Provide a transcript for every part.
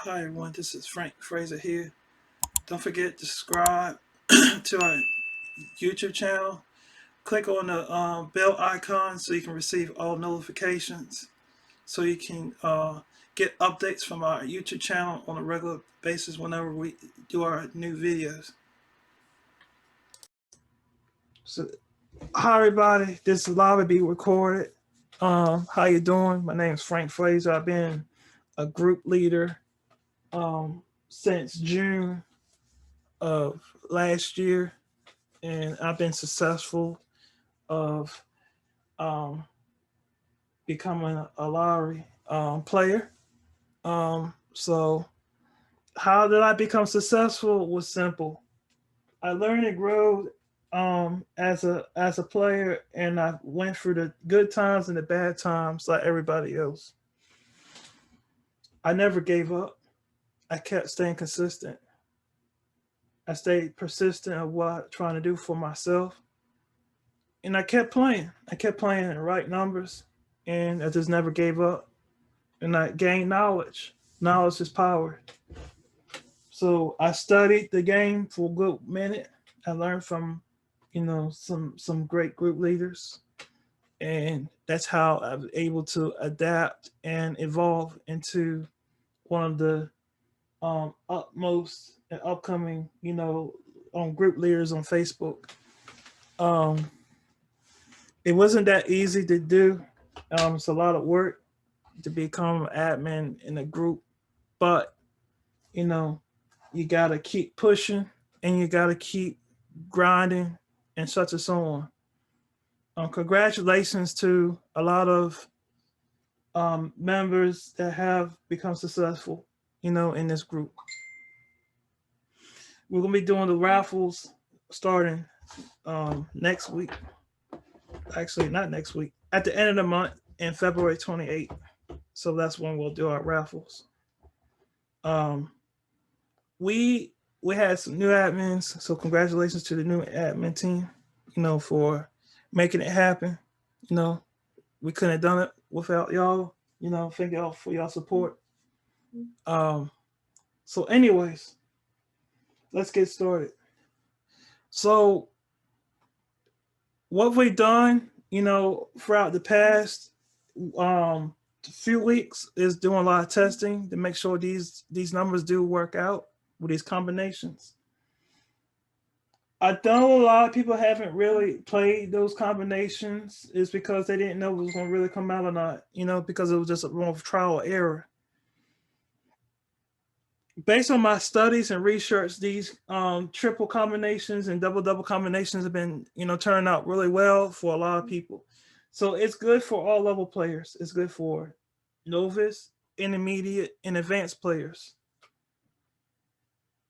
Hi everyone, this is Frank Fraser here. Don't forget to subscribe to our YouTube channel. Click on the bell icon so you can receive all notifications. So you can get updates from our YouTube channel on a regular basis whenever we do our new videos. So, hi everybody, this is live being recorded. How you doing? My name is Frank Fraser. I've been a group leader since June of last year, and I've been successful of um, becoming a lottery player. So how did I become successful? Was simple. I learned and grew as a player, and I went through the good times and the bad times like everybody else. I never gave up. I kept staying consistent. I stayed persistent of what I'm trying to do for myself, and I kept playing. I kept playing the right numbers, and I just never gave up. And I gained knowledge. Knowledge is power. So I studied the game for a good minute. I learned from, some great group leaders, and that's how I was able to adapt and evolve into one of the utmost and upcoming, group leaders on Facebook. Um, it wasn't that easy to do. It's a lot of work to become admin in a group, but you know, you gotta keep pushing and you gotta keep grinding and such and so on. Congratulations to a lot of members that have become successful, in this group. We're gonna be doing the raffles starting next week. Actually, not next week. At the end of the month in February 28th. So that's when we'll do our raffles. Um, we we had some new admins, so congratulations to the new admin team. For making it happen. You know, we couldn't have done it without y'all. Thank y'all for y'all support. Um, so, anyways, let's get started. So, what we've done, throughout the past few weeks is doing a lot of testing to make sure these numbers do work out with these combinations. I know a lot of people haven't really played those combinations is because they didn't know it was going to really come out or not, because it was just a more of trial error. Based on my studies and research, these triple combinations and double combinations have been, turning out really well for a lot of people. So it's good for all level players. It's good for novice, intermediate, and advanced players.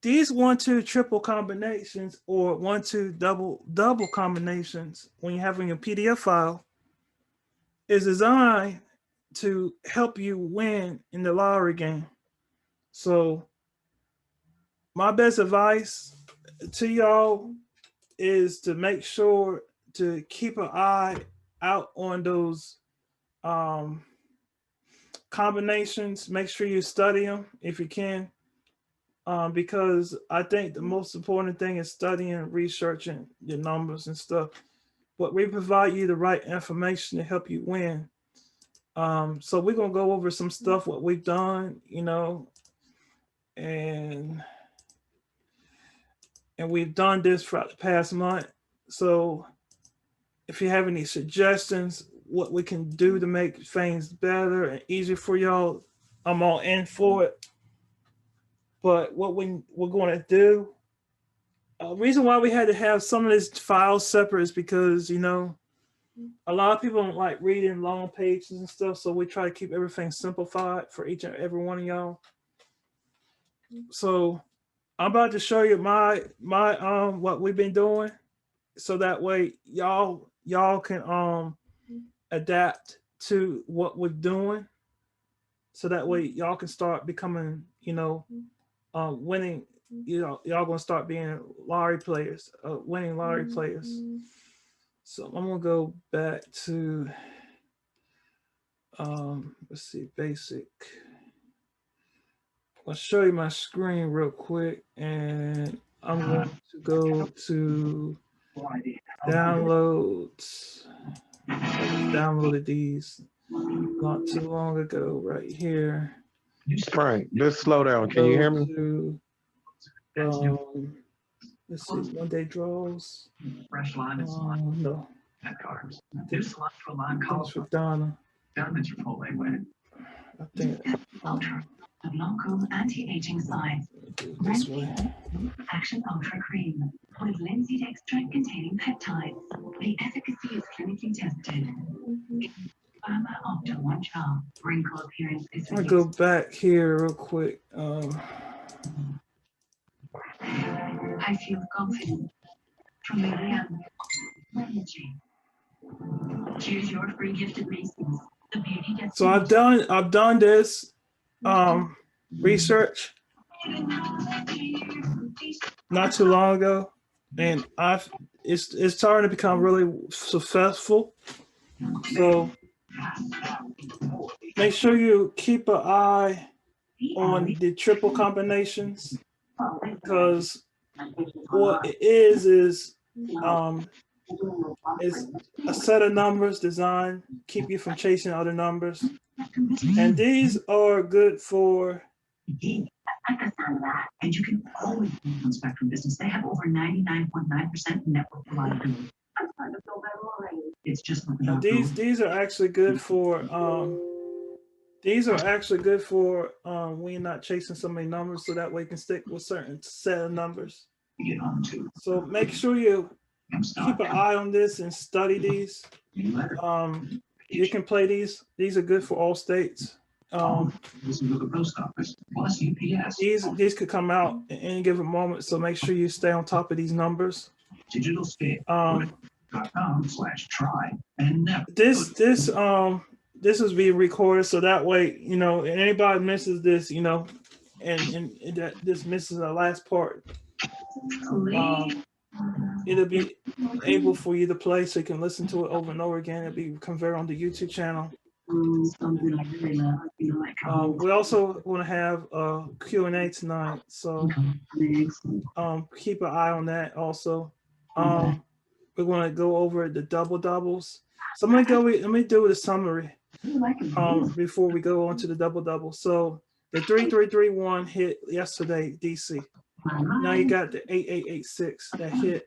These 1-2 triple combinations or 1-2 double combinations, when you're having a PDF file, is designed to help you win in the lottery game. So my best advice to y'all is to make sure to keep an eye out on those combinations. Make sure you study them if you can, because I think the most important thing is studying, researching the numbers and stuff. But we provide you the right information to help you win. So we're gonna go over some stuff what we've done, and we've done this throughout the past month. So if you have any suggestions, what we can do to make things better and easier for y'all, I'm all in for it. But what we're going to do, reason why we had to have some of these files separate is because, a lot of people don't like reading long pages and stuff. So we try to keep everything simplified for each and every one of y'all. So I'm about to show you my what we've been doing, so that way y'all can adapt to what we're doing, so that way y'all can start becoming winning. Y'all gonna start being lottery players, winning lottery players. So I'm gonna go back to let's see, basic. I'll show you my screen real quick, and I'm going to go to downloads. I just downloaded these not too long ago, right here. Frank, just slow down. Can you hear me? Let's see, one day draws. No. Thanks for Donna. I think Ultra of local anti-aging science. this way. Action Ultra Cream with linseed extract containing peptides. The efficacy is clinically tested. Pharma after 1 jar. Wrinkle appearance is I'll go back here real quick. I feel confident from the young energy. Choose your free gifted reasons. The beauty gets So I've done this research not too long ago, and it's starting to become really successful. So make sure you keep an eye on the triple combinations, because what it is it's a set of numbers designed to keep you from chasing other numbers, and these are good for. And you can always use on Spectrum Business. They have over 99.9% network reliability. I'm trying to build that line. It's just like these are actually good for when you're not chasing so many numbers, so that way you can stick with certain set of numbers. So make sure you keep an eye on this and study these. You can play these. These are good for all states. These could come out at any given moment, so make sure you stay on top of these numbers. This is being recorded, so that way, and anybody misses this, and that this misses the last part, it'll be able for you to play, so you can listen to it over and over again. It'll be converted on the YouTube channel. We also want to have a Q&A tonight, so keep an eye on that also. We're going to go over the doubles. So let me do the summary before we go on to the double. So the 3331 hit yesterday, DC. Now you got the 8886 that hit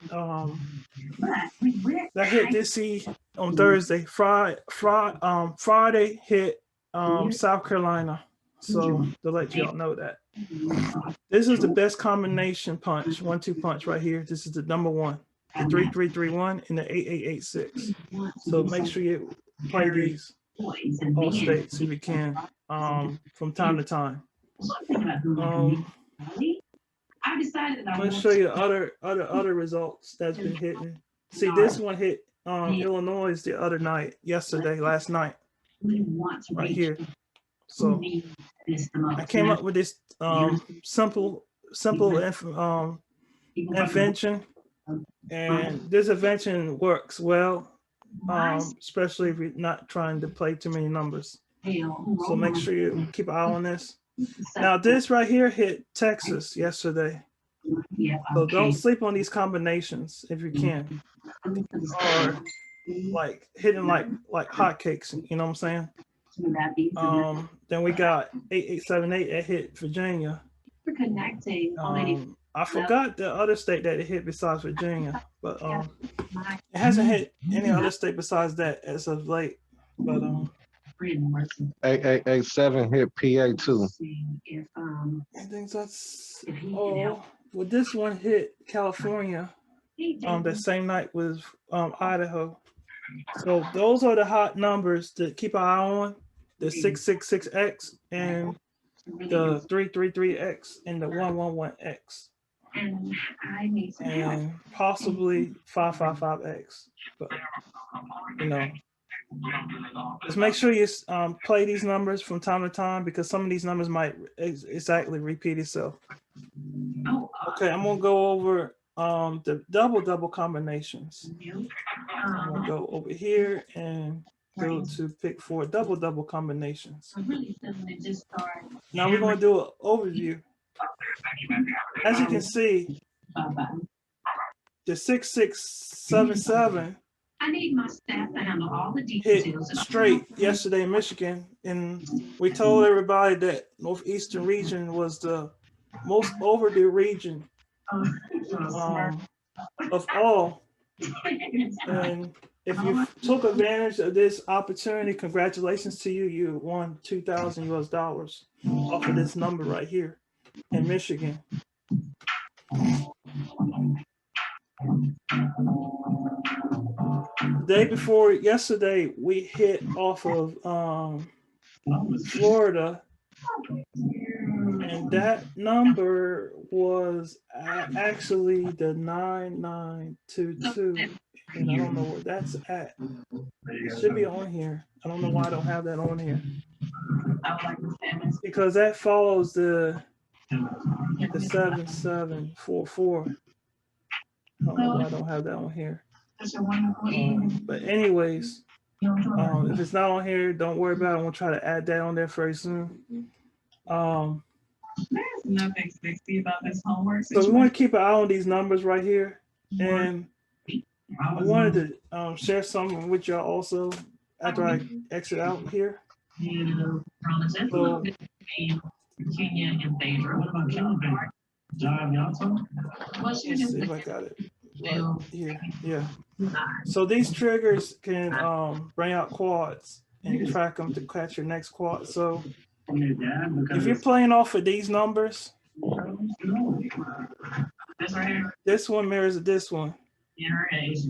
DC on Thursday. Friday hit South Carolina. So to let y'all know that this is the best combination punch, 1-2 punch right here. This is the number one, the 3331 and the 8886. So make sure you play these all states if you can, from time to time. I'm going to show you other results that's been hitting. See, this one hit Illinois the other night, last night, right here. So I came up with this simple invention, and this invention works well, especially if you're not trying to play too many numbers. So make sure you keep an eye on this. Now this right here hit Texas yesterday, so don't sleep on these combinations if you can, or like hitting like hotcakes. You know what I'm saying? Then we got 8878 that hit Virginia. I forgot the other state that it hit besides Virginia, but it hasn't hit any other state besides that as of late. But 8887 hit PA too. I think that's well, this one hit California the same night with Idaho. So those are the hot numbers to keep an eye on: the 666X and the 333X and the 111X, and possibly 555X. But just make sure you play these numbers from time to time, because some of these numbers might exactly repeat itself. Okay, I'm gonna go over the double combinations. I'm gonna go over here and go to pick 4 double combinations. I'm really feeling it just start. Now we're going to do an overview. As you can see, the 6677 I need my staff to handle all the hit details. straight yesterday in Michigan, and we told everybody that Northeastern region was the most overdue region of all. And if you took advantage of this opportunity, congratulations to you. You won $2,000 off of this number right here in Michigan. The day before yesterday, we hit off of Florida, and that number was actually the 9922, and I don't know where that's at. It should be on here. I don't know why I don't have that on here, because that follows the 7744. I don't know why I don't have that on here. But anyways, if it's not on here, don't worry about it. I'm gonna try to add that on there very soon. There's nothing sexy about this homework So we want to keep an eye on these numbers right here, and I wanted to share something with y'all also after I exit out here. So, Kenya and Fraser. What about let's see if I got it right here. Yeah. So these triggers can bring out quads and track them to catch your next quad. So if you're playing off of these numbers, this one mirrors this one.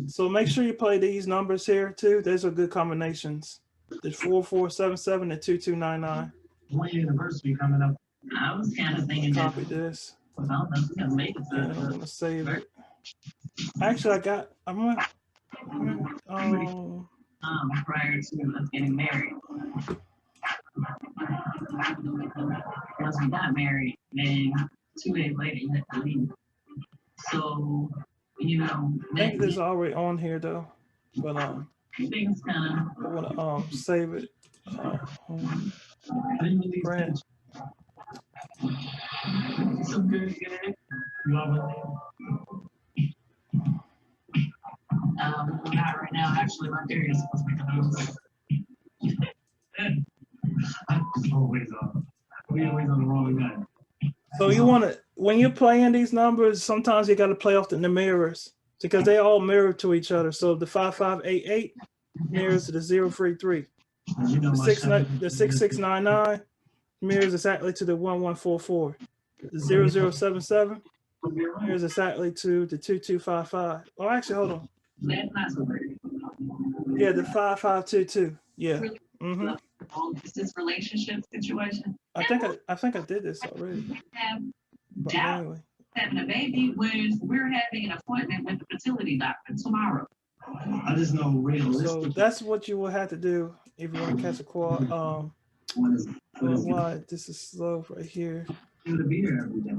So make sure you play these numbers here too. Those are good combinations. The 4477 and 2299. One anniversary coming up. I was kind of thinking copy this. And I'm gonna save it. Actually, I'm gonna prior to us getting married. Once we got married, then 2 days later you had to leave. So, you know, I think this is already on here though. But I think it's kind of I wanna save it. Brand. So good. Not right now. Actually, my theory is supposed to be always on. We always on the wrong guy. So you want to, when you're playing these numbers, sometimes you got to play off the mirrors because they all mirror to each other. So the 5588 mirrors to the 033. The 6699 mirrors exactly to the 1144. The 0077 mirrors exactly to the 2255. Oh, actually, hold on. Yeah, the 5522. Yeah. Mm-hmm. Is this relationship situation? I think I did this already. But anyway. Having a baby when we're having an appointment with the fertility doctor tomorrow. I just know realistic. So that's what you will have to do if you want to catch a quad. Why this is slow right here. To be here every day.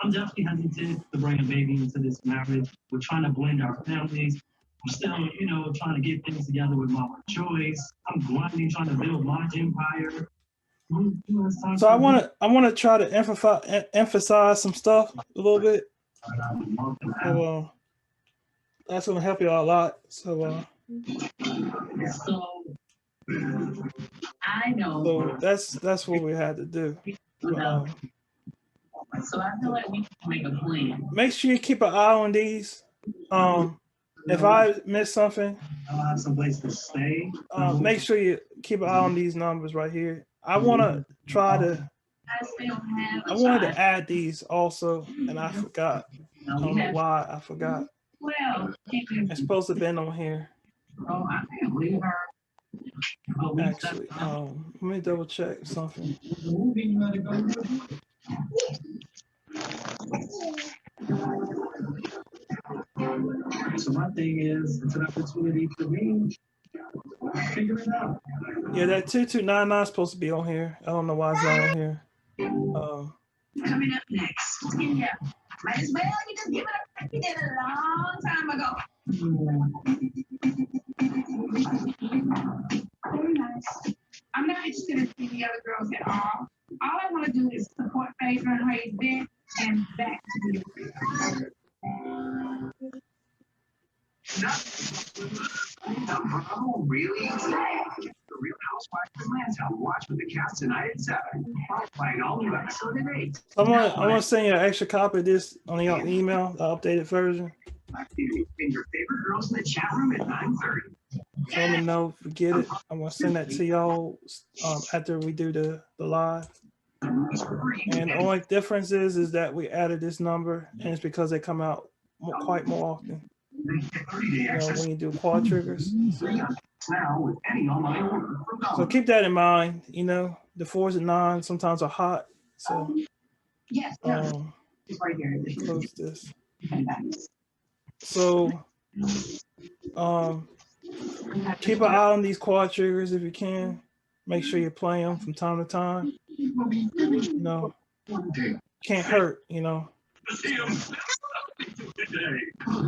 I'm definitely hesitant to bring a baby into this marriage. We're trying to blend our families. I'm still, you know, trying to get things together with my choice. I'm blindly trying to build my empire. So I want to try to emphasize some stuff a little bit. So, that's going to help you out a lot. So I know. So that's what we had to do. So I feel like we can make a plan. Make sure you keep an eye on these. If I miss something, I'll have some place to stay. Make sure you keep an eye on these numbers right here. I want to try to. I wanted to add these also, and I forgot. I don't know why I forgot. Well, it's supposed to have been on here. Oh, I can't believe her. Actually, let me double check something. So my thing is, it's an opportunity for me to figure it out. Yeah, that 2299 is supposed to be on here. I don't know why it's not on here. Coming up next, yeah. Might as well you just give it up. You did it a long time ago. Very nice. I'm not interested in seeing the other girls at all. All I want to do is support Fraser and her event and back to you. Oh, really? The Real Housewives of Atlanta. Watch with the cast tonight at 7. Playing all new episode at 8. I want to send you an extra copy of this on your email, the updated version. And your favorite girls in the chat room at 9:30. So let me know, forget it. I'm gonna send that to y'all after we do the live. And the only difference is that we added this number, and it's because they come out quite more often. You know, when you do quad triggers. So keep that in mind. You know, the 4s and 9s sometimes are hot. So Yes, it's right here. close this. So keep an eye on these quad triggers if you can. Make sure you play them from time to time. You know, can't hurt, you know.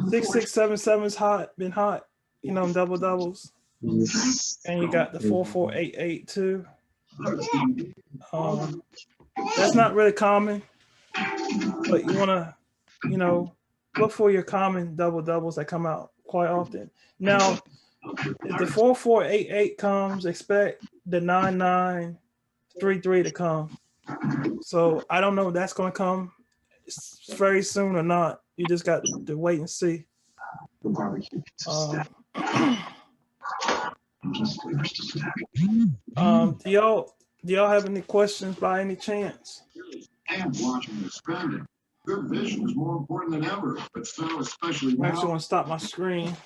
6677's hot, been hot, you know, double doubles. And you got the 4488 too. That's not really common, but you wanna, you know, look for your common double doubles that come out quite often. Now, if the 4488 comes, expect the 9933 to come. So I don't know if that's going to come very soon or not. You just got to wait and see. Do y'all have any questions by any chance? And watching the spending. Good vision is more important than ever, but so especially now. I actually want to stop my screen.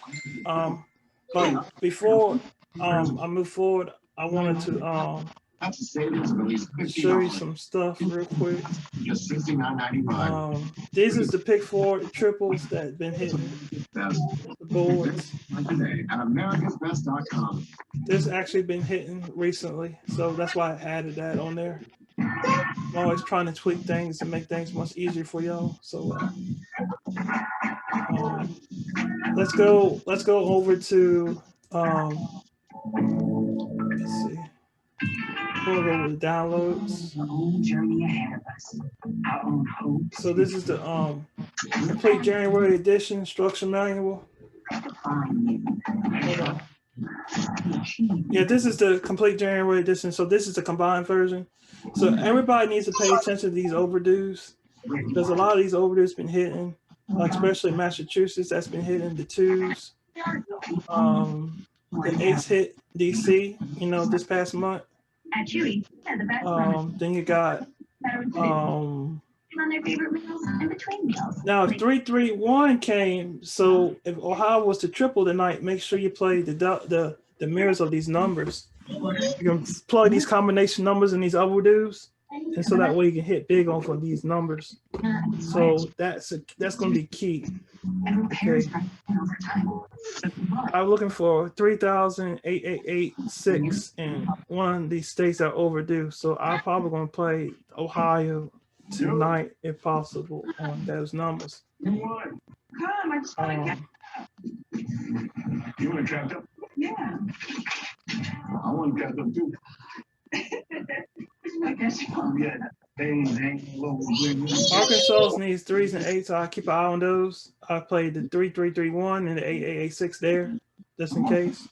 But before I move forward, I wanted to That's a savings of at least show you some stuff real quick. Just $69.95. This is the pick 4 triples that been hitting the boards. Today at americasbest.com. This actually been hitting recently, so that's why I added that on there. I'm always trying to tweak things and make things much easier for y'all. So let's go over to let's see. We'll go over the downloads. So this is the complete January edition structure manual. Hold on. Yeah, this is the complete January edition. So this is the combined version. So everybody needs to pay attention to these overdues, because a lot of these overdues been hitting, like especially Massachusetts, that's been hitting the 2s. The 8s hit DC, you know, this past month. Then you got now if 331 came, so if Ohio was to triple tonight, make sure you play the mirrors of these numbers. You can plug these combination numbers in these overdues, and so that way you can hit big off of these numbers. So that's going to be key. Okay. I'm looking for 3,886 in one of these states that are overdue. So I'm probably going to play Ohio tonight if possible on those numbers. Come, I just want to You want to catch up? Yeah. I want to catch up too. I guess you want. Yeah. Arkansas needs 3s and 8s, so I keep an eye on those. I played the 3331 and the 8886 there, just in case.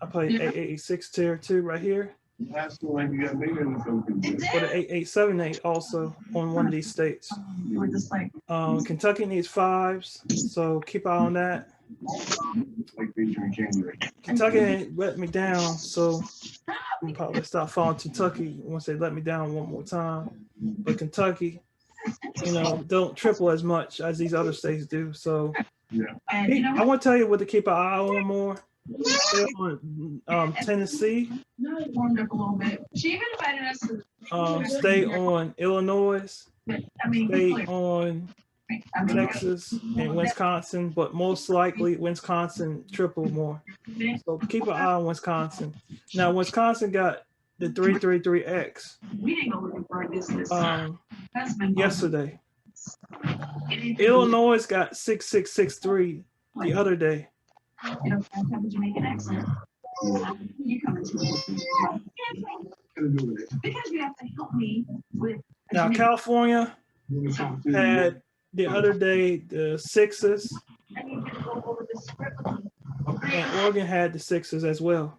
I played 8886 tier 2 right here. That's the one you got me in the focus. For the 8878 also on one of these states. Kentucky needs 5s, so keep an eye on that. Kentucky ain't let me down, so I'll probably stop following Kentucky once they let me down one more time. But Kentucky, you know, don't triple as much as these other states do. So I want to tell you what to keep an eye on more. On Tennessee. Warmed up a little bit. She even invited us to stay on Illinois. Stay on Texas and Wisconsin, but most likely Wisconsin triple more. So keep an eye on Wisconsin. Now Wisconsin got the 333X yesterday. Illinois got 6663 the other day. You know, I have a Jamaican accent. You coming to me? Because you have to help me with. Now, California had the other day the sixes, I need you to go over the script with me. and Oregon had the sixes as well.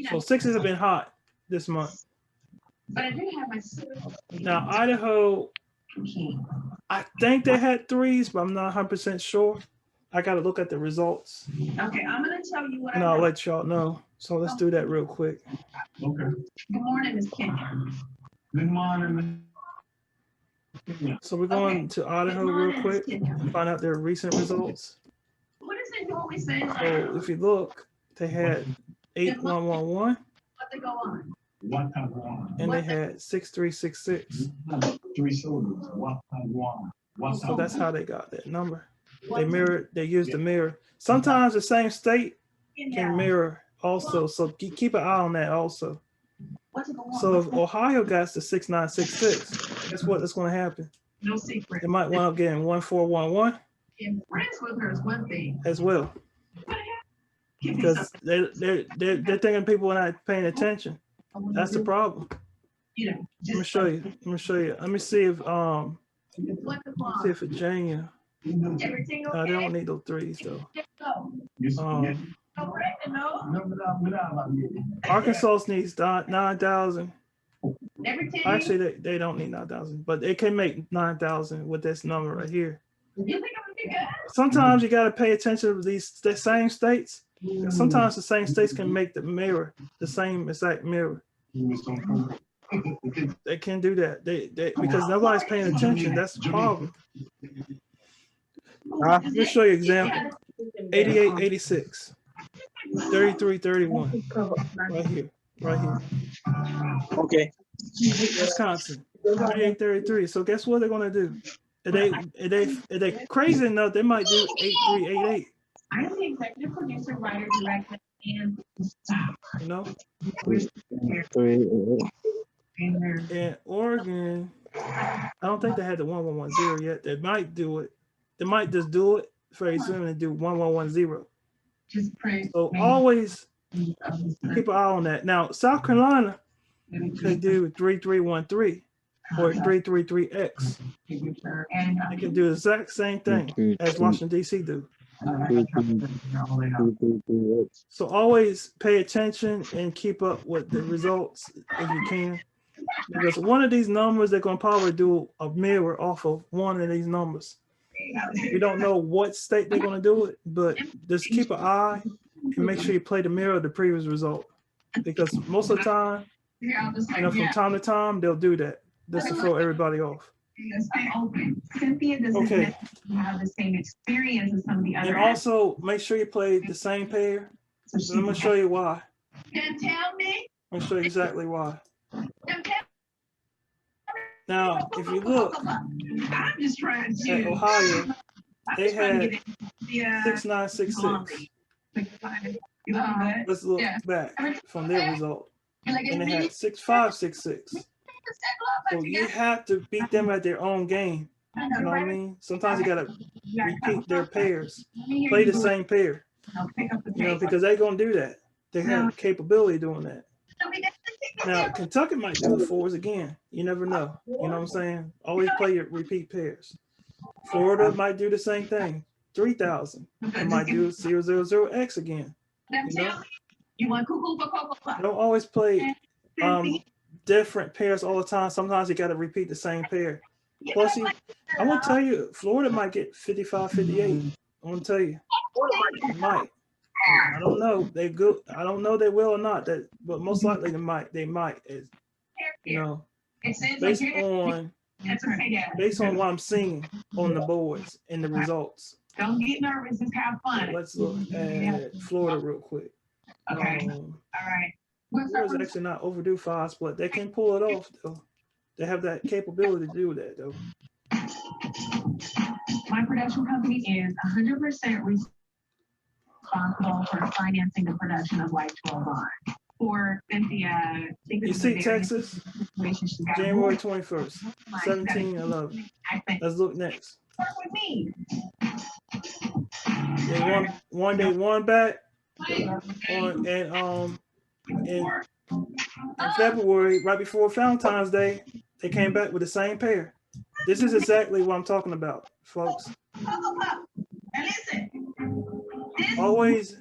So sixes have been hot this month. But I did have my script. Now, Idaho, I think they had threes, but I'm not 100% sure. I got to look at the results, Okay, I'm gonna tell you what and I I'll know. let y'all know. So let's do that real quick. Okay. Good morning, Ms. Kenya. Good morning. So we're going to Idaho real quick Good morning, Ms. and find out their recent results. What is it you always say? So if you look, they had 8111 What they go on? What have one? and they had 6366. 3 syllables. What have one? What So have that's how they got that number. They used the mirror. Sometimes the same state can mirror also. So keep an eye on that also. What's it go on? So if Ohio got the 6966, guess what? That's going to happen. No secret. It might wind up getting 1411 And friends with her is one thing. as well, Give me because something. they're thinking people are not paying attention. That's the problem. You know, Let me show you. Let me see if What the let's see if Virginia. Everything okay? They don't need those threes though. Let's go. No. Arkansas needs 9,000. Everything. Actually, they don't need 9,000, but they can make 9,000 with this number right here. You think I'm gonna be good? Sometimes you got to pay attention to the same states. Sometimes the same states can make the mirror the same exact mirror. They can do that. They because nobody's paying attention. That's the problem. Let me show you an example. 88-86, 33-31. Right here. Okay. Wisconsin. 38-33. So guess what they're gonna do? If they crazy enough, they might do 83-88. I am the executive producer, writer, director, and You know? 388. And Oregon, I don't think they had the 1110 yet. They might do it. They might just do it very soon and do 1110. just pray. So always keep an eye on that. Now, South Carolina can do 3313 or 333X. And They can do the exact same thing as Washington, D.C. do. 388. So always pay attention and keep up with the results if you can. Because one of these numbers, they're going to probably do a mirror off of one of these numbers. We don't know what state they're going to do it, but just keep an eye and make sure you play the mirror of the previous result. Because most of the time, from time to time, they'll do that just to throw everybody off. I'm open. Cynthia doesn't Okay. have the same experience as some of the And other. also make sure you play the same pair. And I'm going to show you why. Then tell me. I'm going to show you exactly why. Then tell Now, if you look I'm just trying at to. Ohio, I'm they just trying to had get it. Yeah. 6966. You looking good? Let's look Yeah. back from their result. You like And it? they had 6566. So you have to beat them at their own game. You know what I mean? Sometimes you gotta repeat their pairs. Play the same pair. Pick up the You know, pace. because they're gonna do that. They have capability of doing that. Now Kentucky might do the fours again. You never know. You know what I'm saying? Always play your repeat pairs. Florida might do the same thing. 3,000. It might do 000X again. Then You know? tell me. You want cuckoo for cocoa puff? Don't always play different pairs all the time. Sometimes you got to repeat the same pair. Plus, I want to tell you, Florida might get 55, 58. I want to tell you, they might. I don't know. They good. I don't know they will or not. But most likely they might. They might. You know, It seems based like on what I'm seeing on the boards and the results. don't get nervous, just have fun. Let's look at Florida real quick. Okay. All right. What's Florida's up? actually not overdue 5 split. They can pull it off though. They have that capability to do that though. My production company is 100% responsible for financing the production of White 12 On. For Cynthia, I think You this is a see very Texas, situation. She got January moved. 21st, Like, 17-11. I think Let's look next. work with me. They won back in February, right before Valentine's Day. They came back with the same pair. This is exactly what I'm talking about, folks. Always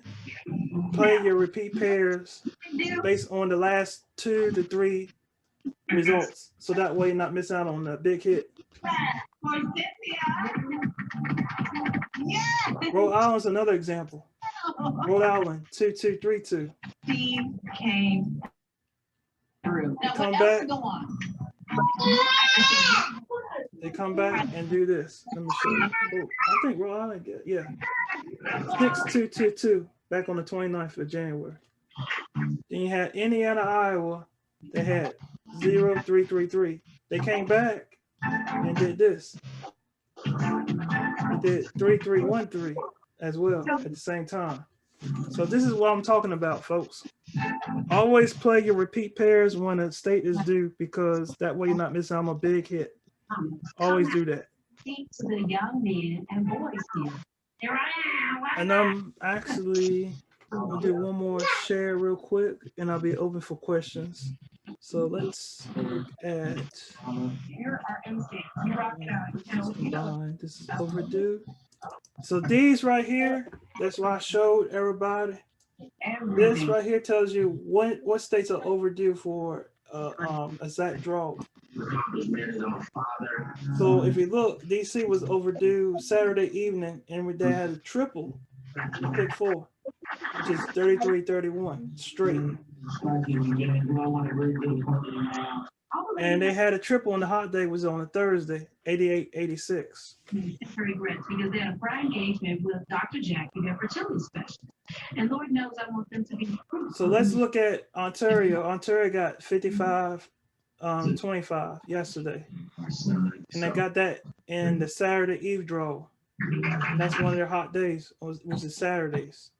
play your repeat pairs based on the last 2 to 3 results, so that way you're not missing out on the big hit. Rhode Island's another example. Rhode Island 2232. Steve came through. They come back. They come back and do this. Let me show you. Oh, I think Rhode Island, yeah. 6222 back on the 29th of January. Then you had Indiana, Iowa. They had 0333. They came back and did this. They did 3313 as well at the same time. So this is what I'm talking about, folks. Always play your repeat pairs when a state is due, because that way you're not missing out on a big hit. Always do that. Speak to the young men and boys here. Here I am. And I'm actually gonna do one more share real quick, and I'll be open for questions. So let's look at. Here are instincts. You rock it out. This is overdue. So these right here, that's why I showed everybody. This right here tells you what states are overdue for exact draw. So if you look, DC was overdue Saturday evening, and they had a triple in pick 4, which is 33-31 straight. And they had a triple on the hot day, was on a Thursday, 88-86. Regrets because they had a prior engagement with Dr. Jackie, their fertility specialist. And Lord knows I want them to be approved. So let's look at Ontario. Ontario got 55-25 yesterday. And they got that in the Saturday Eve draw. That's one of their hot days, which is Saturdays.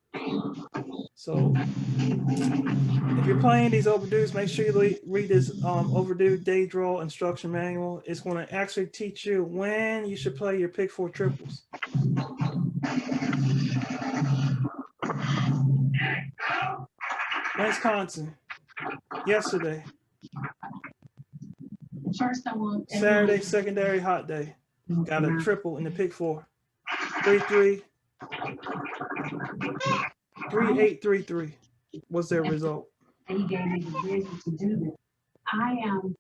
So if you're playing these overdues, make sure you read this overdue day draw instruction manual. It's going to actually teach you when you should play your pick 4 triples. Wisconsin, yesterday. Saturday, secondary hot day. Got a triple in the pick 4. 3-3. 3-8-3-3 was their result. And he gave me the vision to do this. I am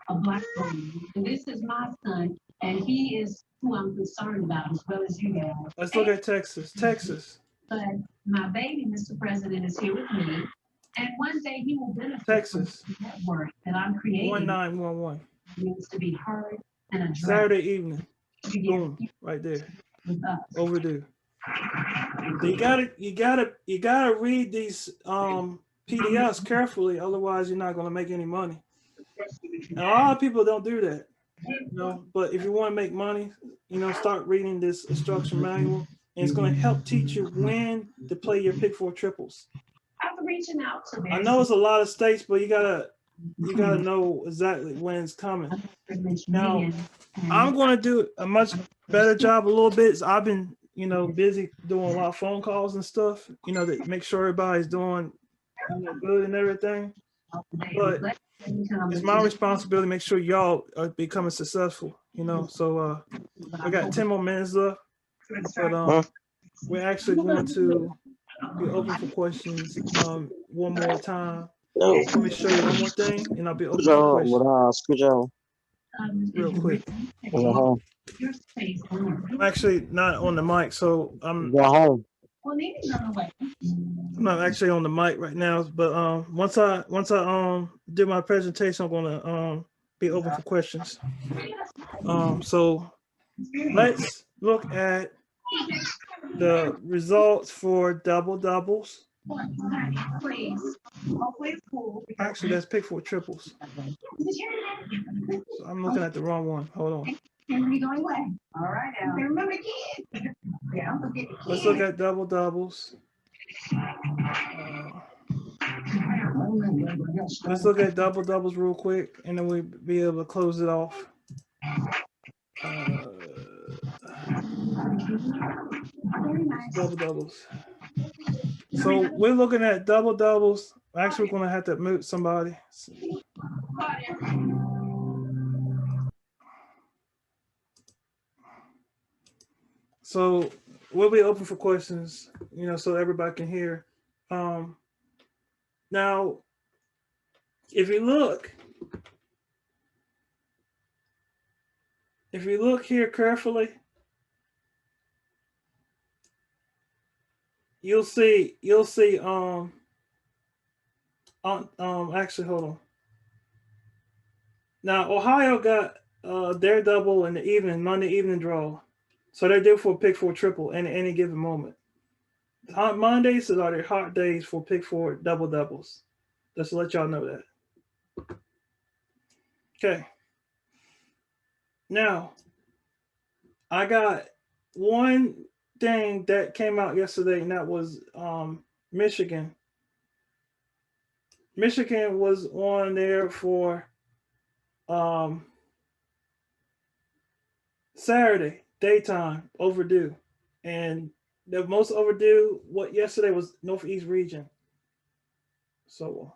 a Black woman, and this is my son, and he is who I'm concerned about as well as you guys. Let's look at Texas. Texas. But my baby, Mr. President, is here with me, and one day he will benefit Texas. from the network that I'm creating. 1911. Needs to be heard and addressed. Saturday evening. Boom, right there. Overdue. So you gotta read these PDFs carefully, otherwise you're not gonna make any money. And a lot of people don't do that, you know. But if you want to make money, you know, start reading this instruction manual, and it's gonna help teach you when to play your pick 4 triples. I'm reaching out to them. I know it's a lot of states, but you gotta know exactly when it's coming. Now, I'm gonna do a much better job a little bit. So I've been, you know, busy doing a lot of phone calls and stuff, you know, to make sure everybody's doing, you know, good and everything. But it's my responsibility to make sure y'all are becoming successful, you know. So I got 10 more minutes left, but we're actually going to be open for questions one more time. Let me show you one more thing, and I'll be open for questions. Real quick. I'm actually not on the mic, so I'm not actually on the mic right now. But once I do my presentation, I'm gonna be open for questions. So let's look at the results for double doubles. Actually, that's pick 4 triples. So I'm looking at the wrong one. Hold on. All right, now. Remember the kids. Yeah, Let's look at double doubles. Let's look at double doubles real quick, and then we'll be able to close it off. Double doubles. So we're looking at double doubles. Actually, we're gonna have to mute somebody. So we'll be open for questions, so everybody can hear. Now, if you look here carefully, you'll see actually, hold on. Now, Ohio got their double in the evening, Monday evening draw. So they're due for a pick four triple in any given moment. Hot Mondays are their hot days for pick four double doubles. Just to let y'all know that. Okay. Now, I got one thing that came out yesterday, and that was Michigan. Michigan was on there for Saturday daytime overdue, and the most overdue yesterday was Northeast region. So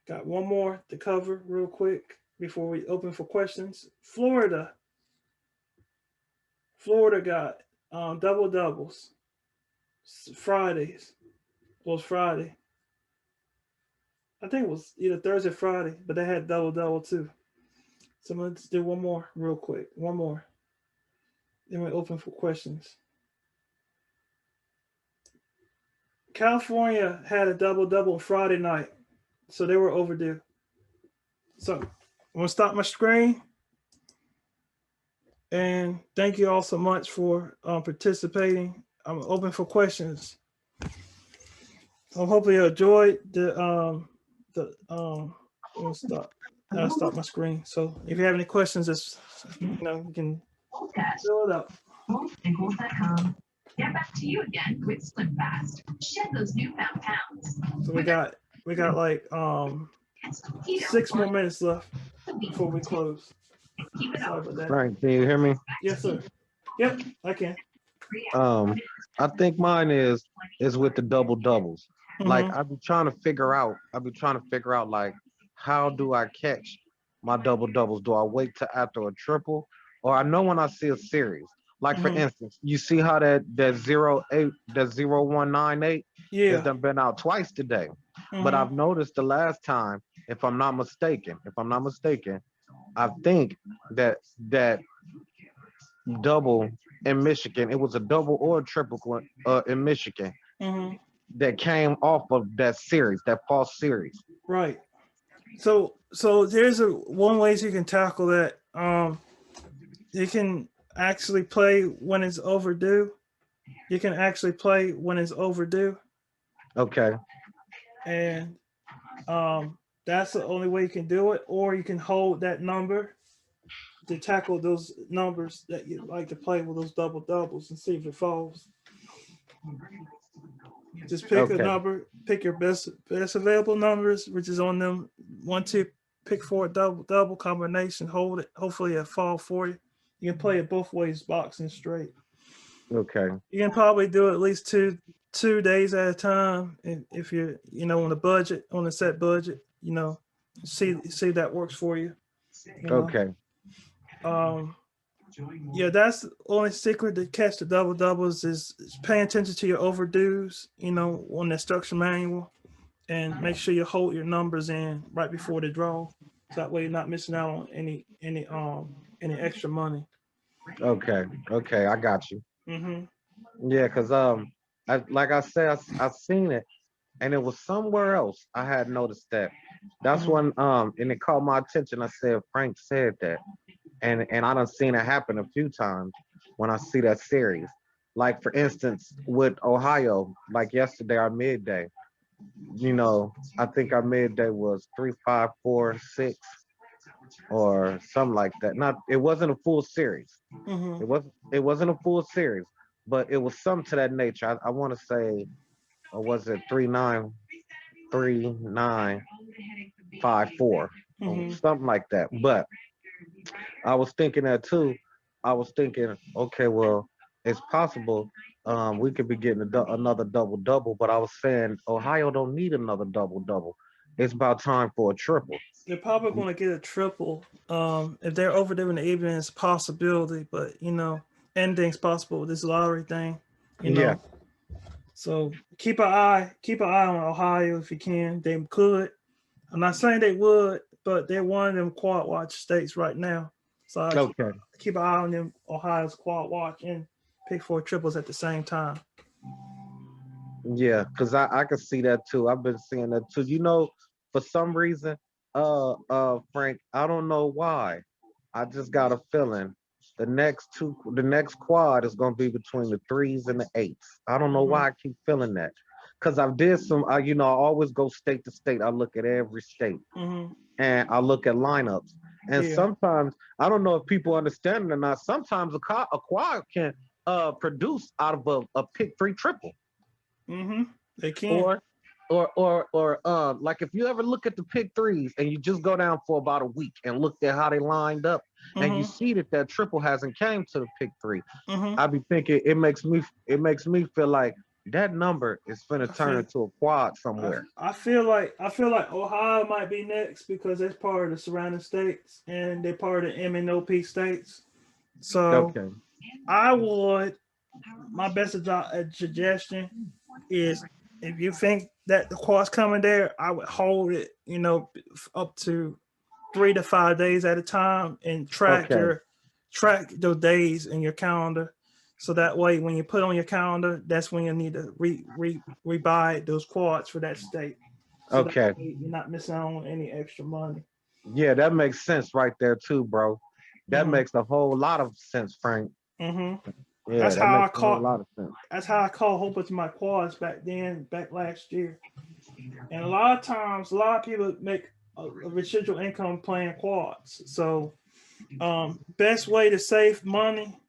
got one more to cover real quick before we open for questions. Florida got double doubles Fridays. It was Friday. I think it was either Thursday or Friday, but they had double too. So let's do one more real quick. One more. Then we open for questions. California had a double Friday night, so they were overdue. So I'm gonna stop my screen, and thank you all so much for participating. I'm open for questions. So hopefully you enjoyed I'll stop my screen. So if you have any questions, you can fill it up. Goals.com. Get back to you again with Slim Fast. Shed those newfound pounds. So we got like 6 more minutes left before we close. Sorry about that. Frank, can you hear me? Yes, sir. Yep, I can. I think mine is with the double doubles. Like I've been trying to figure out like, how do I catch my double doubles? Do I wait till after a triple, or I know when I see a series? Like for instance, you see how that 0198 has done been out twice today. But I've noticed the last time, if I'm not mistaken, I think that double in Michigan, it was a double or a triple in Michigan that came off of that series, that false series. Right. So there's one ways you can tackle that. You can actually play when it's overdue. Okay. And that's the only way you can do it. Or you can hold that number to tackle those numbers that you like to play with, those double doubles, and see if it falls. Just pick a number, pick your best available numbers, which is on them 1, 2, pick for a double combination, hold it. Hopefully it fall for you. You can play it both ways, boxing straight. Okay. You can probably do it at least two days at a time, and if you're on a set budget, see if that works for you. Okay. Yeah, that's the only secret to catch the double doubles is paying attention to your overdues, on the instruction manual, and make sure you hold your numbers in right before the draw. So that way you're not missing out on any extra money. Okay, I got you. Yeah, because like I said, I seen it, and it was somewhere else. I had noticed that. That's when and it caught my attention. I said Frank said that, and I done seen it happen a few times when I see that series. Like for instance, with Ohio, like yesterday, our midday. I think our midday was 3, 5, 4, 6, or something like that. It wasn't a full series. It wasn't a full series, but it was something to that nature. I want to say, or was it 3, 9, 3, 9, 5, 4, or something like that. But I was thinking that too. I was thinking, okay, well, it's possible we could be getting another double double. But I was saying Ohio don't need another double double. It's about time for a triple. They're probably going to get a triple. If they're over there in the evening, it's a possibility, but anything's possible with this lottery thing. Yeah. So keep an eye on Ohio if you can. They could. I'm not saying they would, but they're one of them quad watch states right now. So I Okay. keep an eye on them. Ohio's quad watch and pick four triples at the same time. Yeah, because I can see that too. I've been seeing that too. For some reason, Frank, I don't know why. I just got a feeling the next quad is gonna be between the threes and the eights. I don't know why I keep feeling that. Cause I've did some, I always go state to state. I look at every state and I look at lineups. And sometimes I don't know if people understand it or not. Sometimes a quad can produce out of a pick three triple. They can. Or like if you ever look at the pick threes and you just go down for about a week and look at how they lined up and you see that triple hasn't came to the pick three, I be thinking it makes me feel like that number is finna turn into a quad somewhere. I feel like Ohio might be next because that's part of the surrounding states and they're part of the MNOP states. So my best suggestion is if you think that the quad's coming there, I would hold it, up to 3 to 5 days at a time and track those days in your calendar. So that way, when you put on your calendar, that's when you need to rebuy those quads for that state. So that way you're not missing out on any extra money. Yeah, that makes sense right there too, bro. That makes a whole lot of sense, Frank. Yeah, that's that how makes a whole lot of sense. That's how I caught a whole bunch of my quads back last year. And a lot of times, a lot of people make a residual income playing quads. So, best way to save money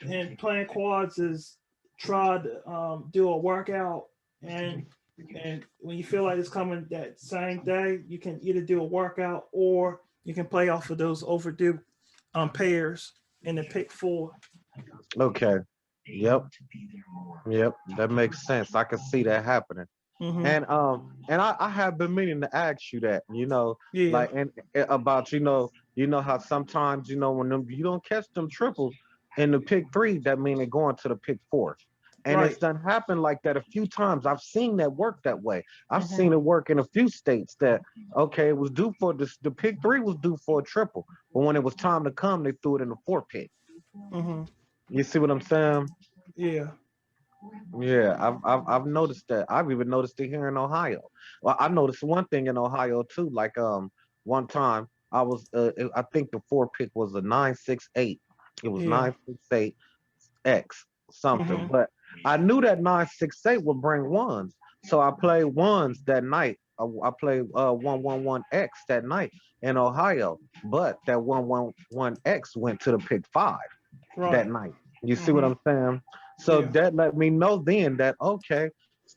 and playing quads is try to do a workout, and when you feel like it's coming that same day, you can either do a workout or you can play off of those overdue pairs in the pick four. Okay. Yep. That makes sense. I can see that happening. And I have been meaning to ask you that, like and about how sometimes when you don't catch them triples in the pick three, that mean they're going to the pick four. And it's done happened like that a few times. I've seen that work that way. I've seen it work in a few states that it was due for this. The pick three was due for a triple, but when it was time to come, they threw it in the four pick. You see what I'm saying? Yeah. Yeah, I've noticed that. I've even noticed it here in Ohio. Well, I noticed one thing in Ohio too. Like one time I was I think the four pick was a 968. It was 968 X something, but I knew that 968 would bring ones, so I played ones that night. I played 111 X that night in Ohio, but that 111 X went to the pick five that night. You see what I'm saying? So that let me know then that so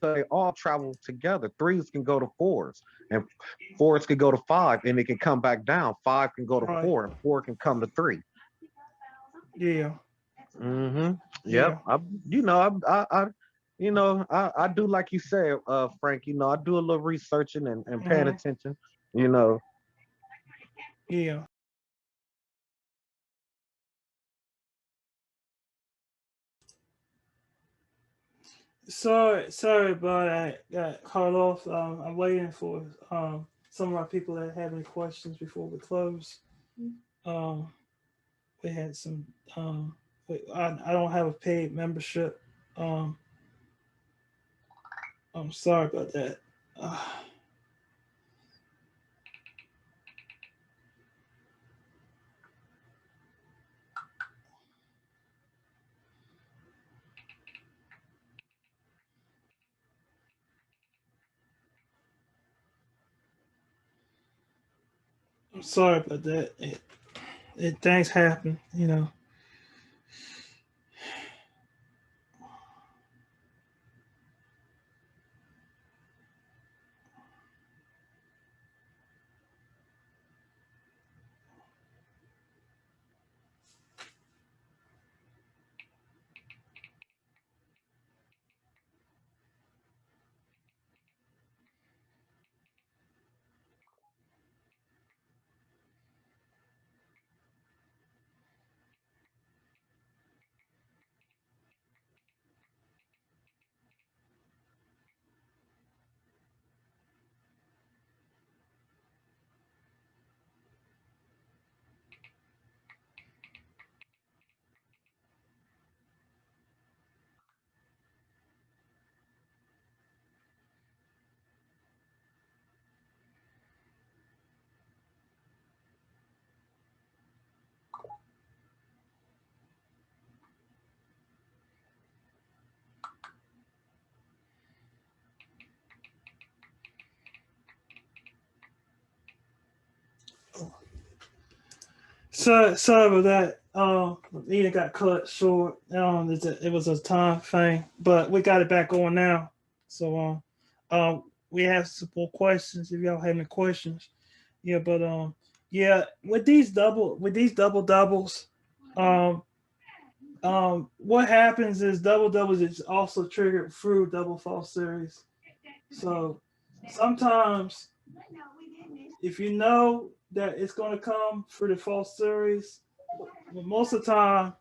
they all travel together. Threes can go to fours, and fours can go to five, and it can come back down. Five can go to four, and four can come to three. Yeah. Yep. Yeah. I do like you said, Frank. I do a little researching and paying attention. Yeah. Sorry, but I got cut off. I'm waiting for some of our people that have any questions before we close. We had some. I don't have a paid membership. I'm sorry about that. I'm sorry about that. Things happen. sorry about that. It got cut short. It was a time thing, but we got it back on now. So we have some more questions if y'all have any questions. Yeah, but yeah, with these double doubles, um, what happens is double doubles is also triggered through double false series. So sometimes if you know that it's going to come through the false series, but most of the time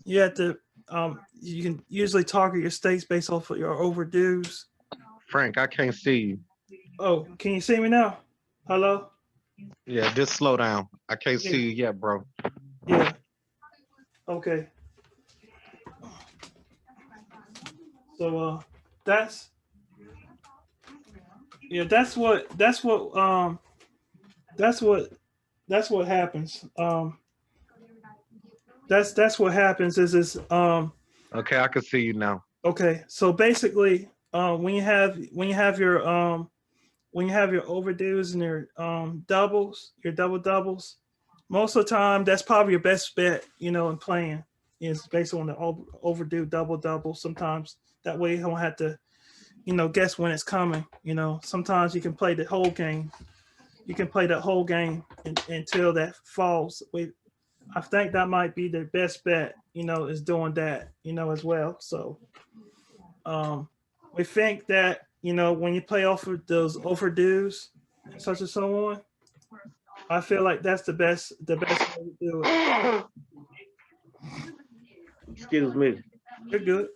you have to you can usually target your stakes based off of your overdues. Frank, I can't see you. Oh, can you see me now? Hello? Yeah, just slow down. I can't Yeah. see you yet, bro. Yeah. Okay. So that's yeah, that's what that's what happens. That's what happens is Okay, I can see you now. okay. So basically, when you have your when you have your overdues and your doubles, your double doubles, most of the time that's probably your best bet, you know, in playing is based on the overdue double double. Sometimes that way you don't have to, you know, guess when it's coming. You know, sometimes you can play the whole game. You can play the whole game until that falls. I think that might be the best bet, you know, is doing that, you know, as well. So we think that, you know, when you play off of those overdues and such and so on, I feel like that's the best way to do it. Excuse me. You're good.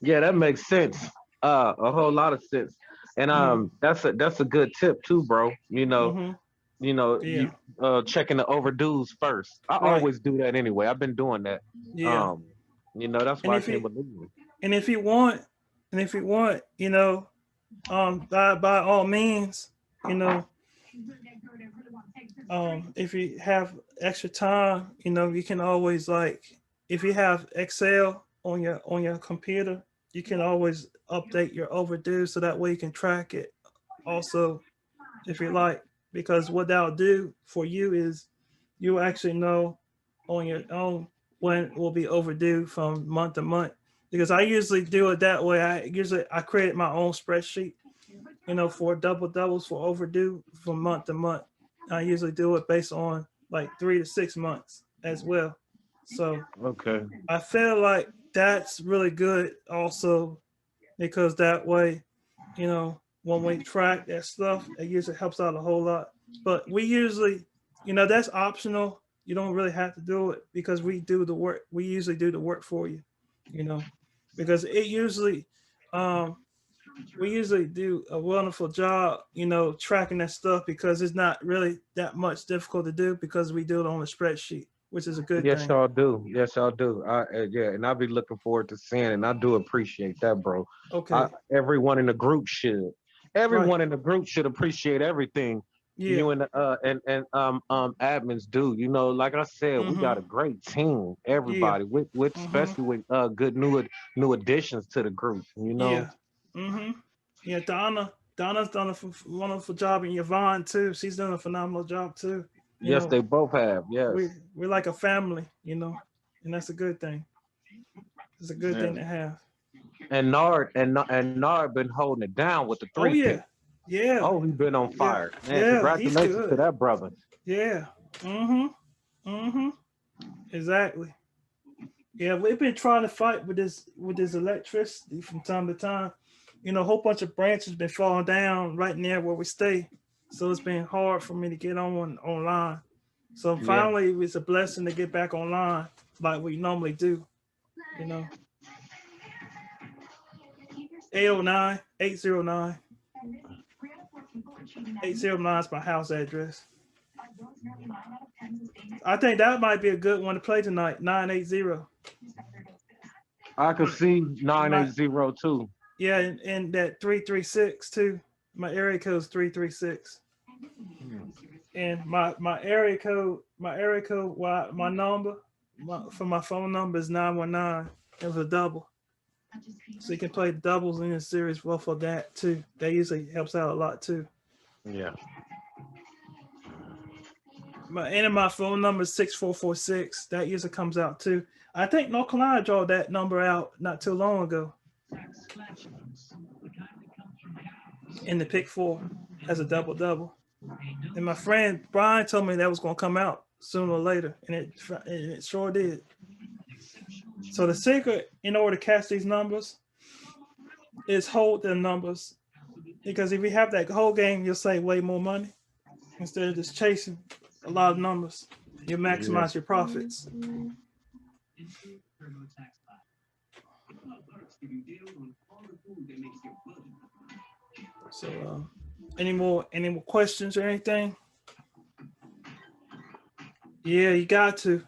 Yeah, that makes sense. A whole lot of sense. And that's a good tip too, bro. Mm-hmm. You Yeah. checking the overdues first. I Right. always do that anyway. I've been doing that. Yeah. Um, that's And why I if can't you believe it. and if you want you know, by all means, you know, if you have extra time, you know, you can always like if you have Excel on your computer, you can always update your overdue so that way you can track it. Also, if you like, because what that'll do for you is you actually know on your own when it will be overdue from month to month. Because I usually do it that way. I create my own spreadsheet, you know, for double doubles for overdue from month to month. I usually do it based on like 3 to 6 months as well. So Okay. I feel like that's really good also because that way, you know, when we track that stuff, it usually helps out a whole lot. But we usually, you know, that's optional. You don't really have to do it because we do the work. We usually do the work for you, you know, because it usually, um, we usually do a wonderful job, you know, tracking that stuff because it's not really that much difficult to do because we do it on a spreadsheet, which is a good Yes, thing. y'all do. Yes, y'all do. Yeah, and I'll be looking forward to seeing it. And I do appreciate that, bro. Okay. Everyone in the group should. Right. Everyone in the group should appreciate everything Yeah. you and admins do. Like I said, we Mm-hmm. got a great team. Yeah. Everybody, with Mm-hmm. especially with good new additions to the group. Yeah. Mm-hmm. Yeah, Donna's done a wonderful job, and Yvonne too. She's done a phenomenal job too. You Yes, know, they both have. Yes. we're like a family, you know, and that's a good thing. It's a good thing Yes. to have. And Nard been holding it down with the Oh three pick. yeah, yeah, Oh, he been on yeah, fire, man. yeah. He's Congratulations to good. that brother. Yeah. Mm-hmm. Mm-hmm. Exactly. Yeah, we've been trying to fight with this electricity from time to time. You know, a whole bunch of branches been falling down right near where we stay, so it's been hard for me to get online. So Yeah. finally, it's a blessing to get back online like we normally do. You know, 809 809 809 is my house address. I think that might be a good one to play tonight. 980. I could see My 980 too. yeah, and that 336 too. My area code is 336. And my number for my phone number is 919. It was a double. So you can play doubles in the series well for that too. That usually helps out a lot too. Yeah. my phone number is 6446. That usually comes out too. I think North Carolina draw that number out not too long ago. In the pick 4 as a double. And my friend Brian told me that was going to come out sooner or later, and it sure did. So the secret in order to catch these numbers is hold the numbers, because if you have that whole game, you'll save way more money instead of just chasing a lot of numbers. You maximize your profits. So, any more questions or anything? Yeah, you gotta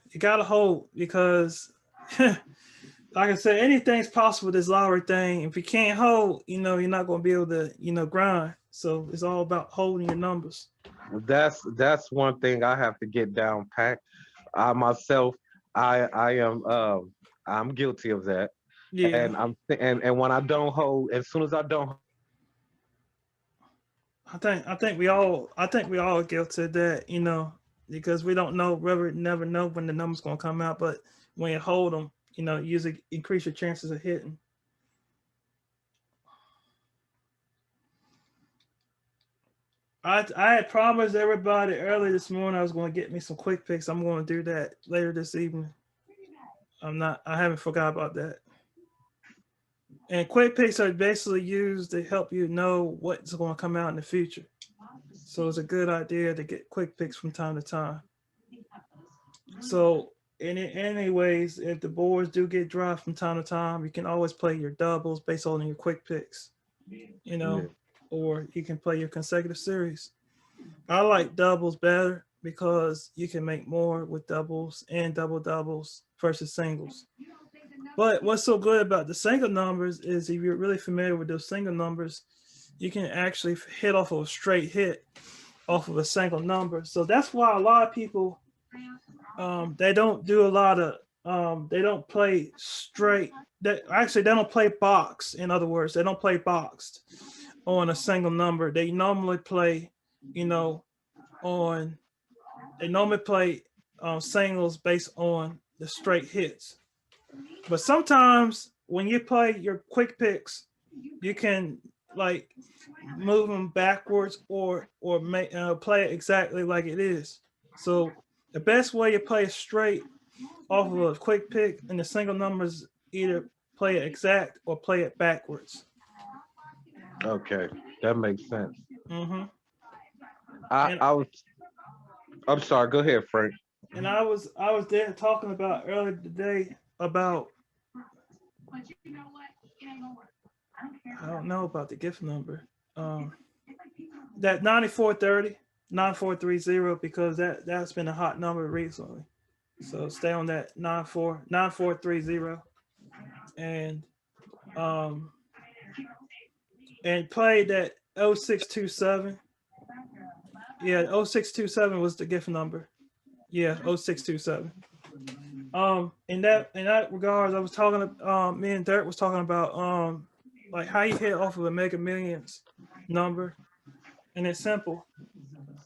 hold, because like I said, anything's possible with this lottery thing. If you can't hold, you're not gonna be able to, grind. So it's all about holding your numbers. That's one thing I have to get down pat. I myself, I am I'm guilty of that. Yeah. And when I don't hold, as soon as I don't, I think we all are guilty of that, because we don't know, never know when the number's gonna come out. But when you hold them, you usually increase your chances of hitting. I had promised everybody early this morning I was going to get me some quick picks. I'm going to do that later this evening. I haven't forgot about that. And quick picks are basically used to help you know what's going to come out in the future. So it's a good idea to get quick picks from time to time. So anyways, if the boards do get dry from time to time, you can always play your doubles based on your quick picks, or you can play your consecutive series. I like doubles better because you can make more with doubles and doubles versus singles. But what's so good about the single numbers is if you're really familiar with those single numbers, you can actually hit off of a straight hit off of a single number. So that's why a lot of people, they don't do a lot of, they don't play straight. They don't play box. In other words, they don't play boxed on a single number. They normally play, singles based on the straight hits. But sometimes when you play your quick picks, you can like move them backwards or play it exactly like it is. So the best way to play it straight off of a quick pick in the single numbers, either play it exact or play it backwards. Okay, that makes sense. Mm-hmm. I'm sorry. Go ahead, Frank. And I was there talking about earlier today about, I don't know about the gift number, that 9430, because that's been a hot number recently. So stay on that 9430, and play that 0627. Yeah, 0627 was the gift number. Yeah, 0627. In that regards, I was talking, me and Dirk was talking about like how you hit off of a Mega Millions number, and it's simple.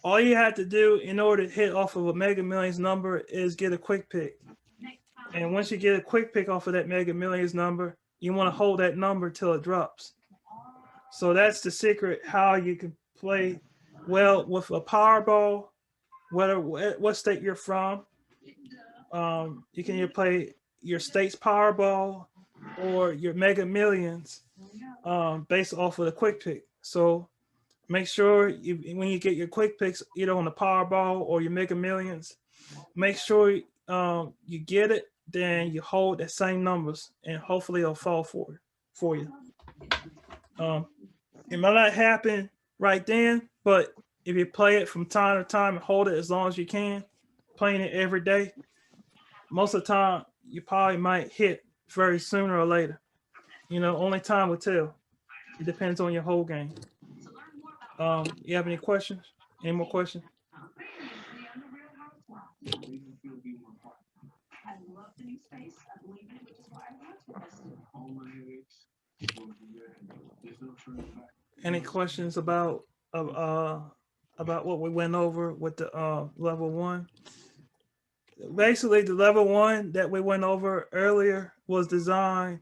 All you have to do in order to hit off of a Mega Millions number is get a quick pick. And once you get a quick pick off of that Mega Millions number, you want to hold that number till it drops. So that's the secret how you can play well with a Powerball, what state you're from. You can either play your state's Powerball or your Mega Millions based off of the quick pick. So make sure when you get your quick picks, either on the Powerball or your Mega Millions, make sure you get it, then you hold the same numbers, and hopefully it'll fall for you. It might not happen right then, but if you play it from time to time and hold it as long as you can, playing it every day, most of the time you probably might hit very sooner or later. Only time will tell. It depends on your whole game. You have any questions? Any more questions? Any questions about about what we went over with the level 1. Basically, the level 1 that we went over earlier was designed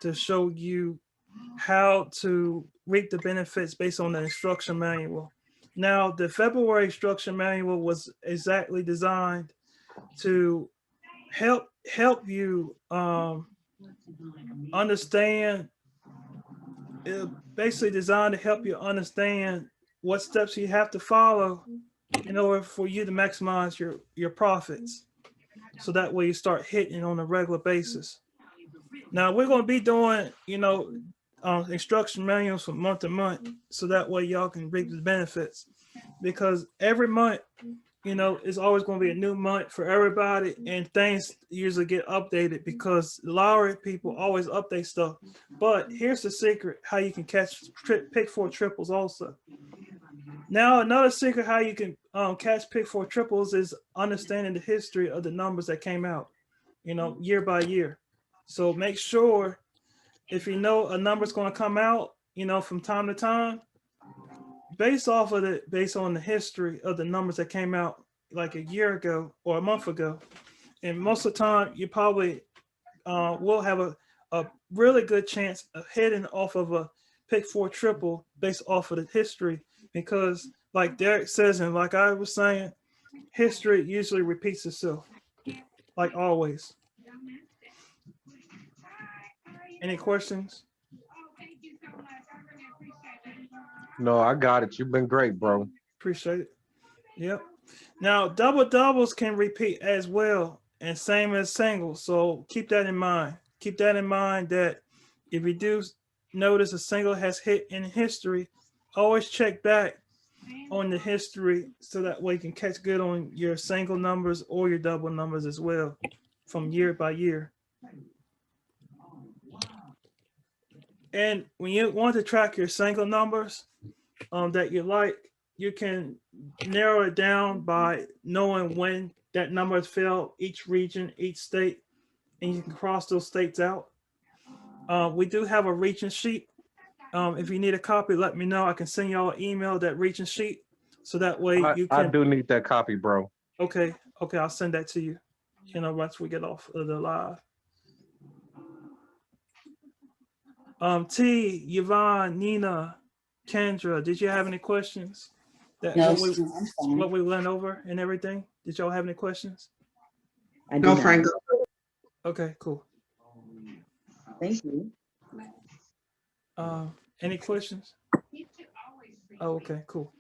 to show you how to reap the benefits based on the instruction manual. Now, the February instruction manual was exactly designed to help you understand. Basically designed to help you understand what steps you have to follow in order for you to maximize your profits. So that way you start hitting on a regular basis. Now we're going to be doing, instruction manuals from month to month, so that way y'all can reap the benefits. Because every month, it's always going to be a new month for everybody, and things usually get updated because lottery people always update stuff. But here's the secret: how you can catch pick 4 triples also. Now, another secret how you can catch pick 4 triples is understanding the history of the numbers that came out, year by year. So make sure if you know a number is going to come out, from time to time, based on the history of the numbers that came out like a year ago or a month ago. And most of the time, you probably will have a really good chance of hitting off of a pick 4 triple based off of the history, because like Derek says, and like I was saying, history usually repeats itself, like always. Any questions? No, I got it. You've been great, bro. Appreciate it. Yep. Now, double doubles can repeat as well, and same as singles. So keep that in mind. Keep that in mind that if you do notice a single has hit in history, always check back on the history so that way you can catch good on your single numbers or your double numbers as well from year by year. And when you want to track your single numbers that you like, you can narrow it down by knowing when that number has fell, each region, each state, and you can cross those states out. We do have a region sheet. If you need a copy, let me know. I can send y'all an email, that region sheet, so that way you can. I do need that copy, bro. Okay, I'll send that to you. Once we get off of the live. T, Yvonne, Nina, Kendra, did you have any questions? No, what we went over and everything? Did y'all have any questions? No, Frank. Okay, cool. Thank you. Any questions? Oh, okay, cool.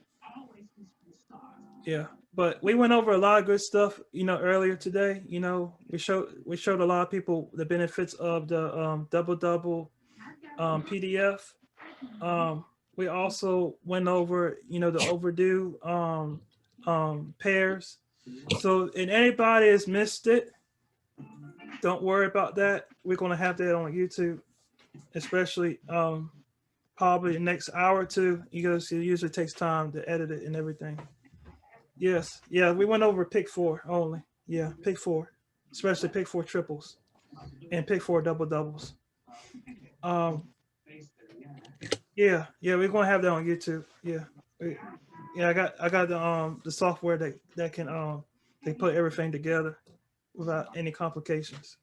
Yeah, but we went over a lot of good stuff, earlier today. We showed a lot of people the benefits of the double PDF. We also went over, the overdue pairs. So, and anybody has missed it, don't worry about that. We're going to have that on YouTube, especially probably the next hour or two. It usually takes time to edit it and everything. Yes. Yeah, we went over pick 4 only. Yeah, pick 4, especially pick 4 triples and pick 4 double doubles. Yeah, we're gonna have that on YouTube. Yeah, I got the software that can they put everything together without any complications.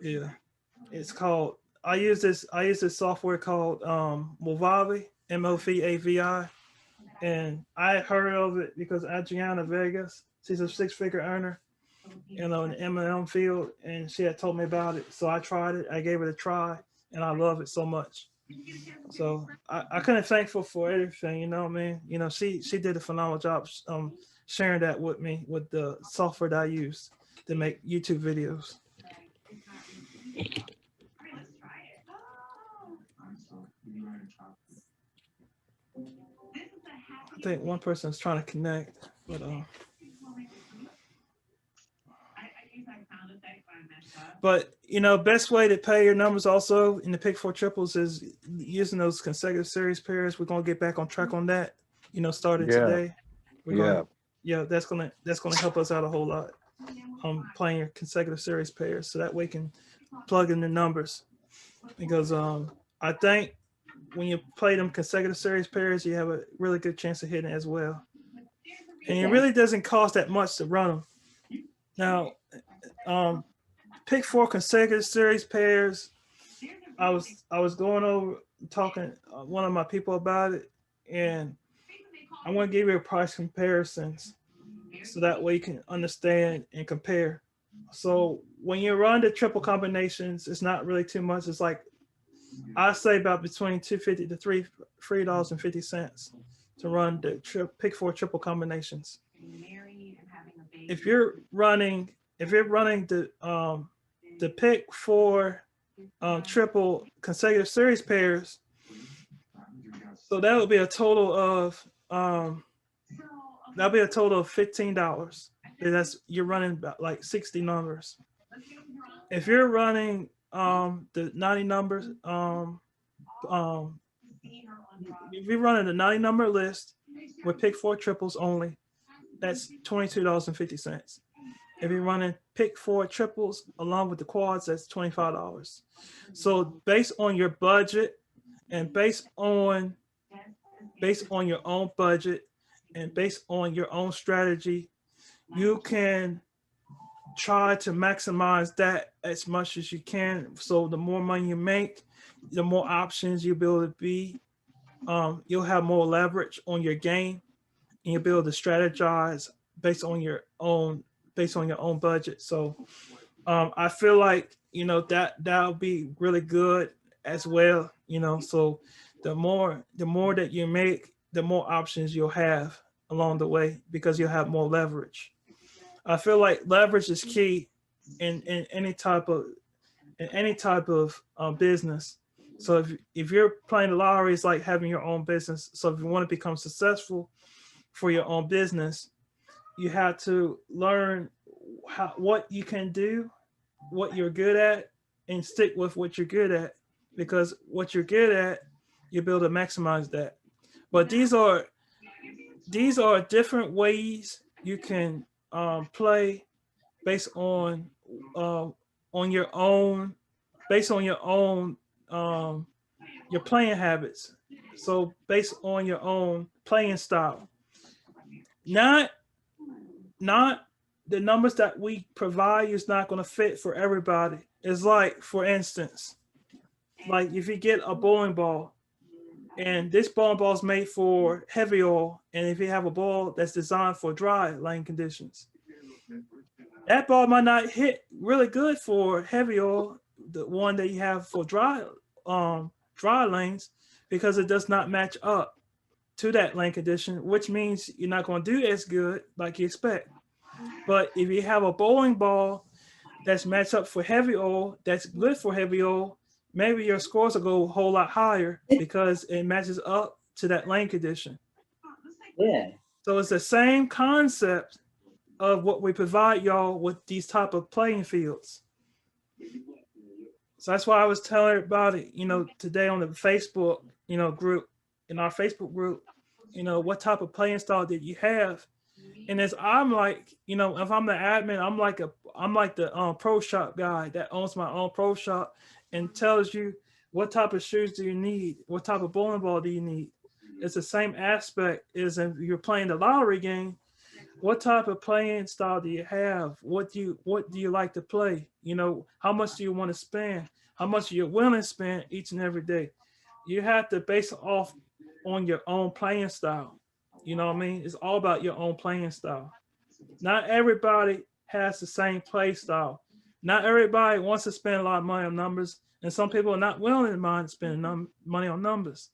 Yeah, it's called. I use this software called Movavi, Movavi, and I heard of it because Adriana Vegas, she's a 6-figure earner, in the MLM field, and she had told me about it. So I tried it. I gave it a try, and I love it so much. So I kind of thankful for everything, she did a phenomenal job sharing that with me with the software that I use to make YouTube videos. I think one person is trying to connect, but best way to pay your numbers also in the pick 4 triples is using those consecutive series pairs. We're gonna get back on track on that. Starting today. That's gonna help us out a whole lot. Playing your consecutive series pairs, so that way you can plug in the numbers. Because I think when you play them consecutive series pairs, you have a really good chance of hitting as well. And it really doesn't cost that much to run them. Now, pick 4 consecutive series pairs. I was going over talking one of my people about it, and I want to give you a price comparisons so that way you can understand and compare. So when you run the triple combinations, it's not really too much. It's like I say about between $2.50 to $3.50 to run the pick 4 triple combinations. If you're running the pick 4 triple consecutive series pairs, so that would be a total of that'll be a total of $15. You're running about like 60 numbers. If you're running the 90 numbers, if you're running the 90 number list with pick 4 triples only, that's $22.50. If you're running pick 4 triples along with the quads, that's $25. So based on your budget and based on your own budget and based on your own strategy, you can try to maximize that as much as you can. So the more money you make, the more options you'll be able to be. You'll have more leverage on your game, and you'll be able to strategize based on your own budget. So I feel like that'll be really good as well. So the more that you make, the more options you'll have along the way because you'll have more leverage. I feel like leverage is key in any type of business. So if you're playing the lottery, it's like having your own business. So if you want to become successful for your own business, you have to learn what you can do, what you're good at, and stick with what you're good at, because what you're good at, you'll be able to maximize that. But these are different ways you can play based on your own your playing habits. So based on your own playing style, not the numbers that we provide you is not going to fit for everybody. It's like, for instance, like if you get a bowling ball, and this bowling ball is made for heavy oil, and if you have a ball that's designed for dry lane conditions, that ball might not hit really good for heavy oil, the one that you have for dry lanes, because it does not match up to that lane condition, which means you're not going to do as good like you expect. But if you have a bowling ball that's matched up for heavy oil, that's good for heavy oil, maybe your scores will go a whole lot higher because it matches up to that lane condition. Yeah. So it's the same concept of what we provide y'all with these type of playing fields. So that's why I was telling everybody, today on the Facebook, group, in our Facebook group, what type of playing style did you have? And as I'm like, if I'm the admin, I'm like the pro shop guy that owns my own pro shop and tells you what type of shoes do you need, what type of bowling ball do you need. It's the same aspect as if you're playing the lottery game. What type of playing style do you have? What do you like to play? How much do you want to spend? How much are you willing to spend each and every day? You have to base it off on your own playing style. You know what I mean? It's all about your own playing style. Not everybody has the same play style. Not everybody wants to spend a lot of money on numbers, and some people are not willing to mind spending money on numbers.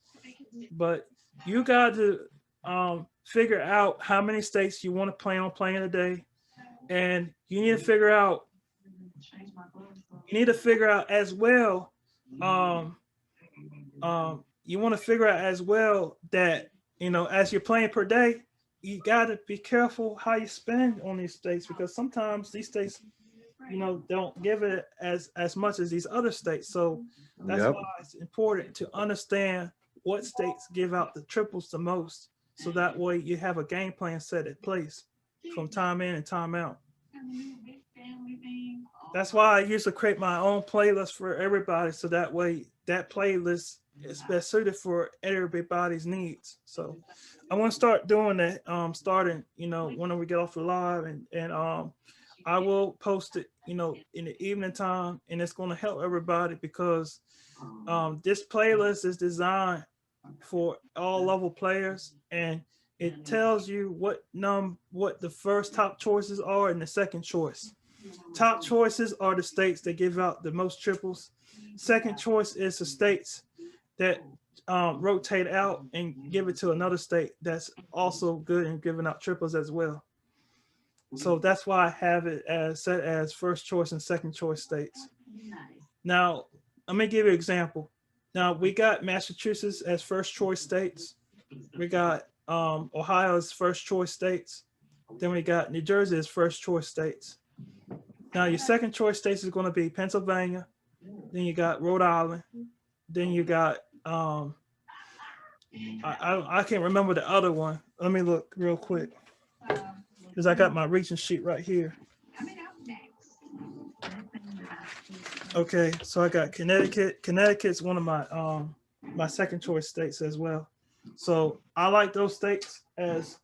But you got to figure out how many states you want to plan on playing a day, and you need to figure out as well. You want to figure out as well that as you're playing per day, you got to be careful how you spend on these states, because sometimes these states don't give it as much as these other states. So that's why it's important to understand what states give out the triples the most, so that way you have a game plan set in place from time in and time out. That's why I usually create my own playlist for everybody, so that way that playlist it's best suited for everybody's needs. So I want to start doing that, starting, when we get off the live, and I will post it, in the evening time, and it's going to help everybody because this playlist is designed for all level players, and it tells you what the first top choices are and the second choice. Top choices are the states that give out the most triples. Second choice is the states that rotate out and give it to another state that's also good in giving out triples as well. So that's why I have it as set as first choice and second choice states. Now, let me give you an example. Now, we got Massachusetts as first choice states. We got Ohio as first choice states. Then we got New Jersey as first choice states. Now, your second choice states is going to be Pennsylvania. Then you got Rhode Island. Then you got, I can't remember the other one. Let me look real quick because I got my region sheet right here. Okay, so I got Connecticut. Connecticut's one of my my second choice states as well. So I like those states as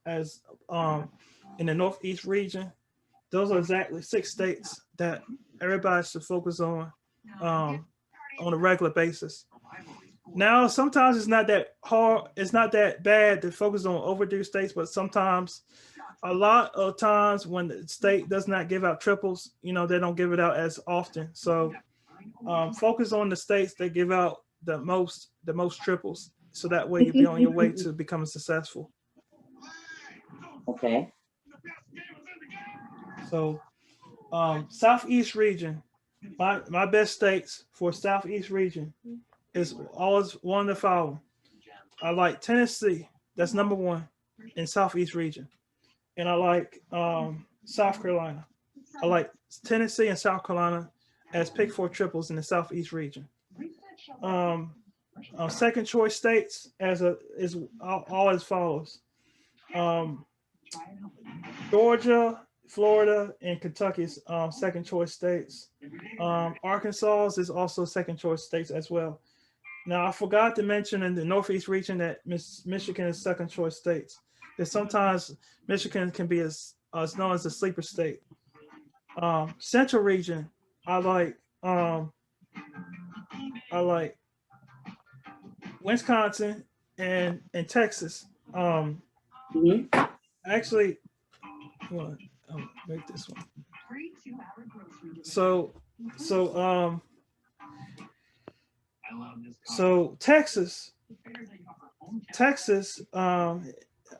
in the Northeast region. Those are exactly 6 states that everybody should focus on a regular basis. Now, sometimes it's not that hard, it's not that bad to focus on overdue states, but sometimes, a lot of times when the state does not give out triples, they don't give it out as often. So focus on the states that give out the most triples, so that way you'll be on your way to becoming successful. Okay. So Southeast region, my best states for Southeast region is always one of the following. I like Tennessee, that's number 1 in Southeast region. And I like South Carolina. I like Tennessee and South Carolina as pick 4 triples in the Southeast region. Second choice states is all as follows. Georgia, Florida, and Kentucky's second choice states. Arkansas is also second choice states as well. Now, I forgot to mention in the Northeast region that Michigan is second choice states. Because sometimes Michigan can be as known as a sleeper state. Central region, I like Wisconsin and Texas. Actually, I'll make this one. So Texas,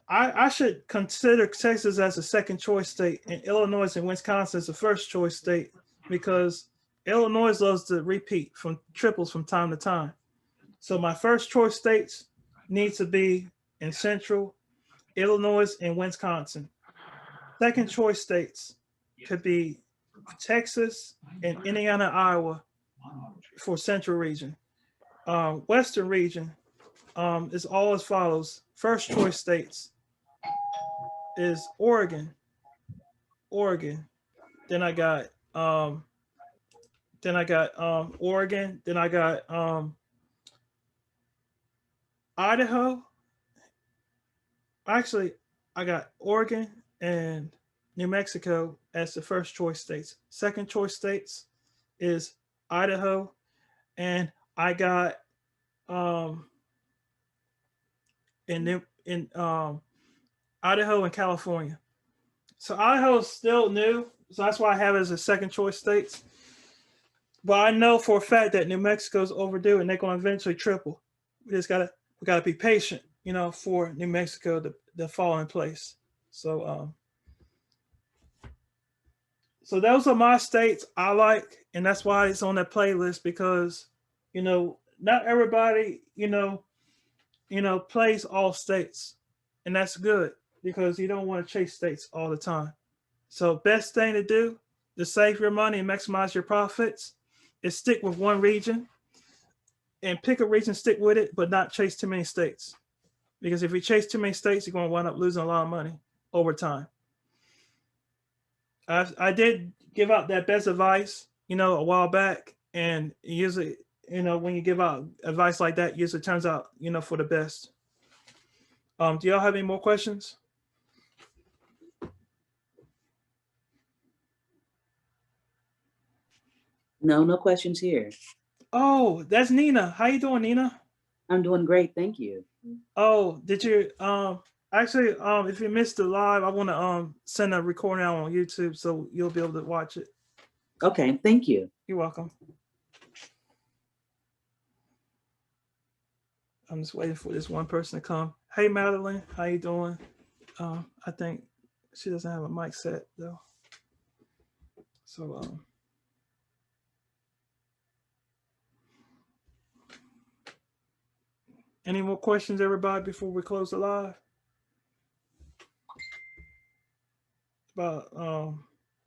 I should consider Texas as a second choice state, and Illinois and Wisconsin as a first choice state, because Illinois loves to repeat from triples from time to time. So my first choice states need to be in Central, Illinois, and Wisconsin. Second choice states could be Texas and Indiana, Iowa for Central region. Western region is all as follows. First choice states is Oregon. Then I got Oregon. Then I got Idaho. Actually, I got Oregon and New Mexico as the first choice states. Second choice states is Idaho, and I got in Idaho and California. So Idaho is still new, so that's why I have it as a second choice states. But I know for a fact that New Mexico is overdue, and they're going to eventually triple. We gotta be patient, for New Mexico to fall in place. So so those are my states I like, and that's why it's on that playlist, because not everybody plays all states, and that's good, because you don't want to chase states all the time. So best thing to do to save your money and maximize your profits is stick with one region, and pick a region, stick with it, but not chase too many states. Because if you chase too many states, you're going to wind up losing a lot of money over time. I did give out that best advice, a while back, and usually you know, when you give out advice like that, usually turns out, you know, for the best. Do y'all have any more questions? No, no questions here. Oh, that's Nina. How you doing, Nina? I'm doing great, thank you. Oh, did you actually if you missed the live, I want to send a recording out on YouTube so you'll be able to watch it. Okay, thank you. You're welcome. I'm just waiting for this one person to come. Hey, Madeline, how you doing? I think she doesn't have a mic set though. So any more questions, everybody, before we close the live? About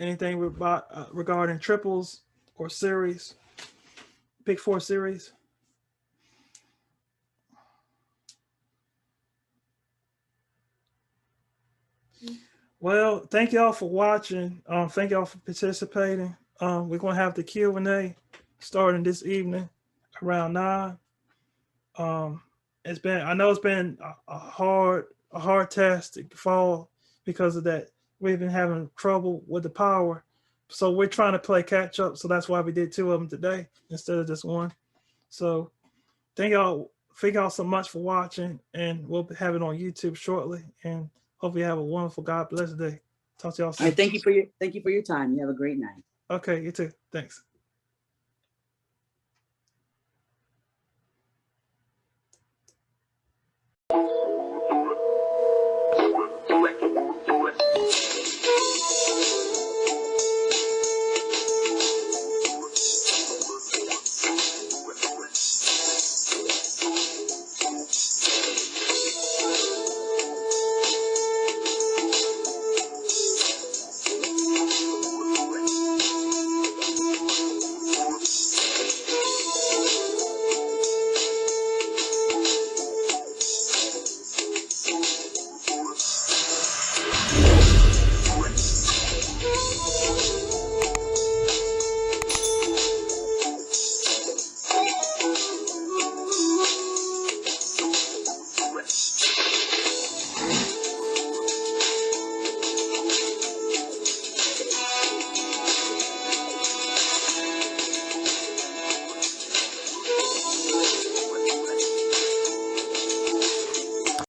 anything regarding triples or series, Pick 4 series? Well, thank y'all for watching. Thank y'all for participating. We're gonna have the Q&A starting this evening around 9. I know it's been a hard test to fall because of that. We've been having trouble with the power, so we're trying to play catch up. So that's why we did 2 of them today instead of just 1. So thank y'all so much for watching, and we'll have it on YouTube shortly. And hope you have a wonderful, God bless day. Talk to y'all soon. All right, thank you for your time. You have a great night. Okay, you too. Thanks.